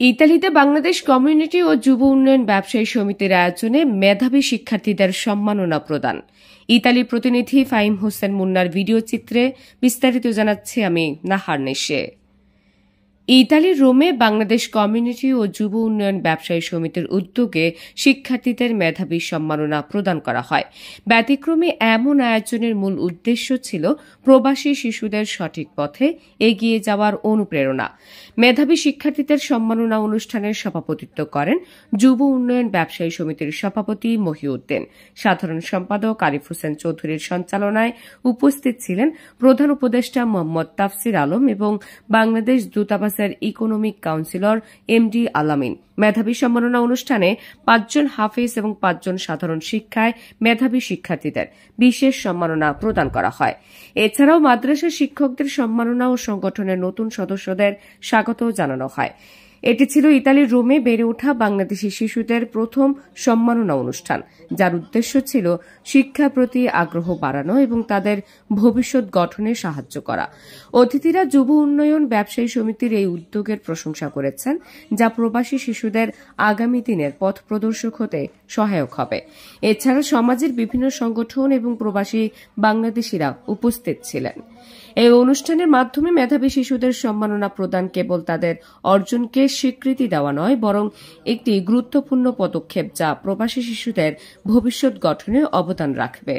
ইতালিতে বাংলাদেশ কমিউনিটি ও যুব উন্নয়ন ব্যবসায়ী সমিতির আয়োজনে মেধাবী শিক্ষার্থীদের সম্মাননা প্রদান। ইতালির প্রতিনিধি ফাহিম হোসেন মুন্নার ভিডিও চিত্রে বিস্তারিত জানাচ্ছি আমি নাহার নেশে। ইতালির রোমে বাংলাদেশ কমিউনিটি ও যুব উন্নয়ন ব্যবসায়ী সমিতির উদ্যোগে শিক্ষার্থীদের মেধাবী সম্মাননা প্রদান করা হয়। ব্যতিক্রমী এমন আয়োজনের মূল উদ্দেশ্য ছিল প্রবাসী শিশুদের সঠিক পথে এগিয়ে যাওয়ার অনুপ্রেরণা। মেধাবী শিক্ষার্থীদের সম্মাননা অনুষ্ঠানের সভাপতিত্ব করেন যুব উন্নয়ন ব্যবসায়ী সমিতির সভাপতি মহিউদ্দিন। সাধারণ সম্পাদক আরিফ হোসেন চৌধুরীর সঞ্চালনায় উপস্থিত ছিলেন প্রধান উপদেষ্টা মোহাম্মদ তাফসির আলম এবং বাংলাদেশ দূতাবাসের ইকোনমিক কাউন্সিলর এমডি আলামিন। মেধাবী সম্মাননা অনুষ্ঠানে 5 জন হাফেজ এবং 5 জন সাধারণ শিক্ষায় মেধাবী শিক্ষার্থীদের বিশেষ সম্মাননা প্রদান করা হয়। এছাড়াও মাদ্রাসা শিক্ষকদের সম্মাননা ও সংগঠনের নতুন সদস্যদের স্বাগত জানানো হয়। এটি ছিল ইতালির রোমে বেড়ে ওঠা বাংলাদেশি শিশুদের প্রথম সম্মাননা অনুষ্ঠান, যার উদ্দেশ্য ছিল শিক্ষার প্রতি আগ্রহ বাড়ানো এবং তাদের ভবিষ্যৎ গঠনে সাহায্য করা। অতিথিরা যুব উন্নয়ন ব্যবসায়ী সমিতির এই উদ্যোগের প্রশংসা করেছেন, যা প্রবাসী শিশুদের আগামী দিনের পথ প্রদর্শক হতে সহায়ক হবে। এছাড়া সমাজের বিভিন্ন সংগঠন এবং প্রবাসী বাংলাদেশিরা উপস্থিত ছিলেন। এই অনুষ্ঠানের মাধ্যমে মেধাবী শিশুদের সম্মাননা প্রদান কেবল তাদের অর্জনকে স্বীকৃতি দেওয়া নয়, বরং একটি গুরুত্বপূর্ণ পদক্ষেপ যা প্রবাসী শিশুদের ভবিষ্যৎ গঠনে অবদান রাখবে।